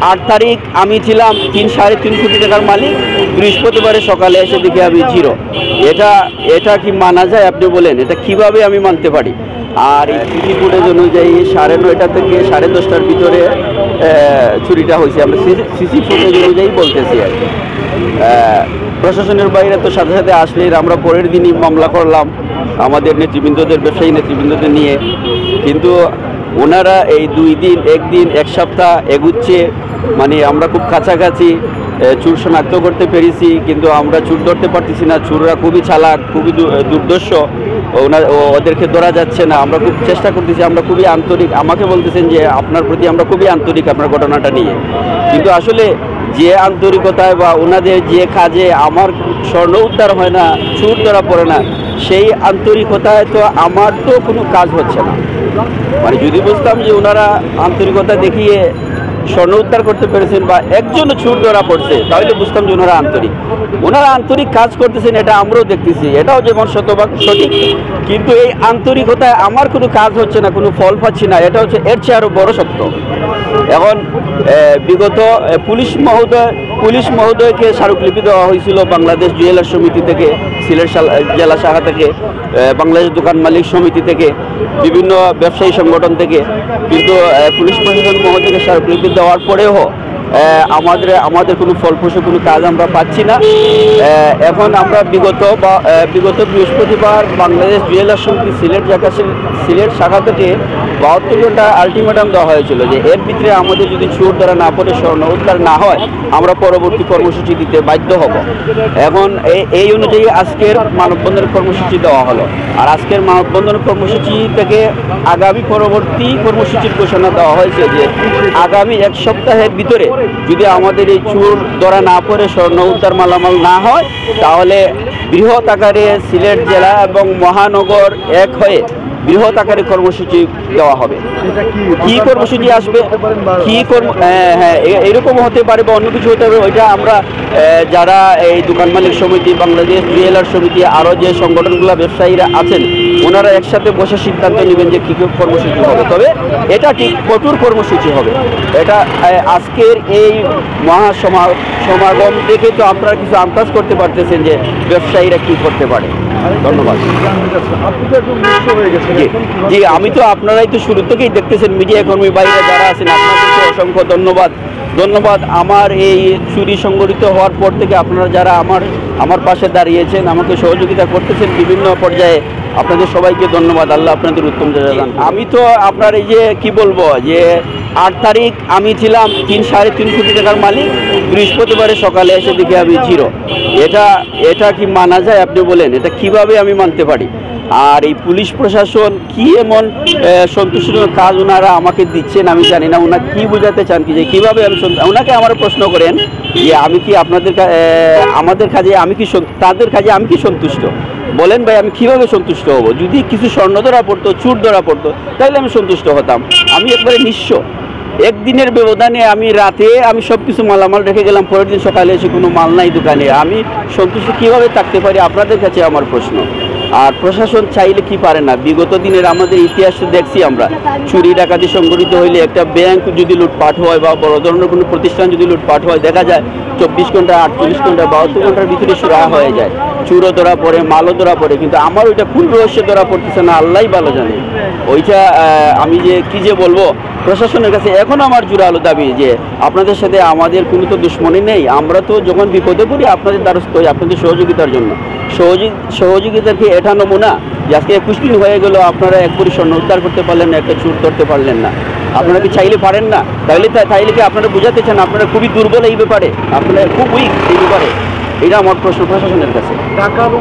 8 তারিখ আমি ছিলাম 3-3.5 কোটি টাকার মালিক। বৃহস্পতিবারে সকালে এসে দেখি আমি জিরো। এটা কি মানা যায় আপনি বলেন? এটা কিভাবে আমি মানতে পারি? আর এই সিসি ফুটেজ অনুযায়ী 9:30 থেকে 10:30টার ভিতরে চুরিটা হয়েছে। আমরা সিসি ফুটেজ অনুযায়ী বলতেছি আর কি। প্রশাসনের বাইরে তো সাথে সাথে আসলেই আমরা পরের দিনই মামলা করলাম আমাদের নেতৃবৃন্দদের, ব্যবসায়ী নেতৃবৃন্দদের নিয়ে। কিন্তু ওনারা এই 2 দিন, 1 দিন, 1 সপ্তাহ এগুচ্ছে, মানে আমরা খুব কাছাকাছি চোর শনাক্ত করতে পেরেছি, কিন্তু আমরা চোর ধরতে পারতেছি না। চোররা খুবই চালাক, খুবই দুর্দর্শ, ওদেরকে ধরা যাচ্ছে না। আমরা খুব চেষ্টা করতেছি, আমরা খুবই আন্তরিক। আমাকে বলতেছেন যে আপনার প্রতি আমরা খুবই আন্তরিক আপনার ঘটনাটা নিয়ে, কিন্তু আসলে যে আন্তরিকতায় বা ওনাদের যে কাজে আমার স্বর্ণ উদ্ধার হয় না, চোর ধরা পড়ে না, সেই আন্তরিকতায় তো আমার তো কোনো কাজ হচ্ছে না। মানে যদি বুঝতাম যে ওনারা আন্তরিকতা দেখিয়ে স্বর্ণ উদ্ধার করতে পেরেছেন বা একজন চোর ধরা পড়ছে, তাহলে বুঝতাম যে ওনারা আন্তরিক কাজ করতেছেন। এটা আমরাও দেখতেছি, এটাও যেমন শতভাগ সঠিক, কিন্তু এই আন্তরিকতায় আমার কোনো কাজ হচ্ছে না, কোনো ফল পাচ্ছি না। এটা হচ্ছে এর চেয়ে আরও বড় সত্য। এখন বিগত পুলিশ মহোদয়কে স্মারকলিপি দেওয়া হয়েছিল বাংলাদেশ জুয়েলার সমিতি থেকে, সিলেট জেলা শাখা থেকে, বাংলাদেশ দোকান মালিক সমিতি থেকে, বিভিন্ন ব্যবসায়ী সংগঠন থেকে, কিন্তু পুলিশ প্রশাসন মহোদয়কে স্মারকলিপি দেওয়ার পরেও আমাদের কোনো ফলপ্রসূ কোনো কাজ আমরা পাচ্ছি না। এখন আমরা বিগত বৃহস্পতিবার বাংলাদেশ জুয়েলার সমিতি সিলেট শাখা থেকে 72 ঘন্টা আলটিমেটাম দেওয়া হয়েছিল যে এর ভিতরে আমাদের যদি চোর ধরা না পড়ে, স্বর্ণ উদ্ধার না হয়, আমরা পরবর্তী কর্মসূচি দিতে বাধ্য হব। এখন এই অনুযায়ী আজকের মানববন্ধন কর্মসূচি দেওয়া হলো। আর আজকের মানববন্ধন কর্মসূচি থেকে আগামী পরবর্তী কর্মসূচির ঘোষণা দেওয়া হয়েছে যে আগামী 1 সপ্তাহের ভিতরে যদি আমাদের এই চোর ধরা না পড়ে, স্বর্ণ উদ্ধার মালামাল না হয়, তাহলে বৃহৎ আকারে সিলেট জেলা এবং মহানগর এক হয়ে বৃহৎ আকারে কর্মসূচি দেওয়া হবে। কি কর্মসূচি আসবে, এরকম হতে পারে বা অন্য কিছু হতে পারে, ওইটা আমরা যারা এই দোকান মালিক সমিতি, বাংলাদেশ জুয়েলার সমিতি, আরও যে সংগঠনগুলো ব্যবসায়ীরা আছেন, ওনারা একসাথে বসে সিদ্ধান্ত নেবেন যে কী কী কর্মসূচি হবে। তবে এটা ঠিক কঠোর কর্মসূচি হবে। এটা আজকের এই মহাসমাগম দেখে তো আপনারা কিছু আন্দাজ করতে পারতেছেন যে ব্যবসায়ীরা কী করতে পারে। ধন্যবাদ। জি, আমি তো আপনারাই তো শুরু থেকেই দেখতেছেন, মিডিয়া কর্মী বাইরে যারা আছেন, আপনাদেরকে অসংখ্য ধন্যবাদ। আমার এই চুরি সংগঠিত হওয়ার পর থেকে আপনারা যারা আমার পাশে দাঁড়িয়েছেন, আমাকে সহযোগিতা করতেছেন বিভিন্ন পর্যায়ে, আপনাদের সবাইকে ধন্যবাদ। আল্লাহ আপনাদের উত্তম জানান। আমি তো আপনার এই যে কি বলবো, যে 8 তারিখ আমি ছিলাম 3-3.5 কোটি টাকার মালিক। বৃহস্পতিবারে সকালে এসে দেখি আমি জিরো। এটা কি মানা যায় আপনি বলেন? এটা কিভাবে আমি মানতে পারি? আর এই পুলিশ প্রশাসন কি এমন সন্তুষ্টজনক কাজ ওনারা আমাকে দিচ্ছেন আমি জানি না। ওনারা কি বোঝাতে চান কি যে কীভাবে আমি ওনাকে আমার প্রশ্ন করেন যে আমি কি আমাদের কাজে আমি কি তাদের কাজে আমি কি সন্তুষ্ট? বলেন ভাই, আমি কীভাবে সন্তুষ্ট হব? যদি কিছু স্বর্ণ ধরা পড়তো, চোর ধরা পড়তো, তাহলে আমি সন্তুষ্ট হতাম। আমি একবারে নিঃস্ব। একদিনের ব্যবধানে আমি সব কিছু মালামাল রেখে গেলাম, পরের দিন সকালে এসে কোনো মাল নাই দোকানে। আমি সন্তুষ্ট কীভাবে থাকতে পারি? আপনাদের কাছে আমার প্রশ্ন। আর প্রশাসন চাইলে কি পারে না? বিগত দিনের আমাদের ইতিহাসে দেখছি আমরা, চুরি ডাকাতি সংঘটিত হইলে, একটা ব্যাংক যদি লুটপাট হয় বা বড় ধরনের কোনো প্রতিষ্ঠান যদি লুটপাট হয়, দেখা যায় 24 ঘন্টা, 48 ঘন্টা, 72 ঘন্টার ভিতরে সুরা হয়ে যায়। চুরও ধরা পড়ে, মালও ধরা পড়ে, কিন্তু আমার ওইটা কোন রহস্যে ধরা পড়তেছে না, আল্লাহই ভালো জানে। ওইটা আমি যে কি যে বলবো, প্রশাসনের কাছে এখন আমার জোরালো দাবি যে আপনাদের সাথে আমাদের কোনো তো দুশ্মনী নেই। আমরা তো যখন বিপদে পড়ি আপনাদের দ্বারস্থ হই আপনাদের সহযোগিতার জন্য। সহযোগিতার কি এটা নমুনা যে আজকে 21 দিন হয়ে গেল আপনারা এক পরি স্বর্ণ উদ্ধার করতে পারলেন না, একটা চুর ধরতে পারলেন না? আপনারা কি চাইলে পারেন না? তাইলে কি আপনারা বুঝাতে চান আপনারা খুবই দুর্বল এই ব্যাপারে, আপনারা খুব উইক এই ব্যাপারে? এটা আমার প্রশ্ন প্রশাসনের কাছে। টাকা এবং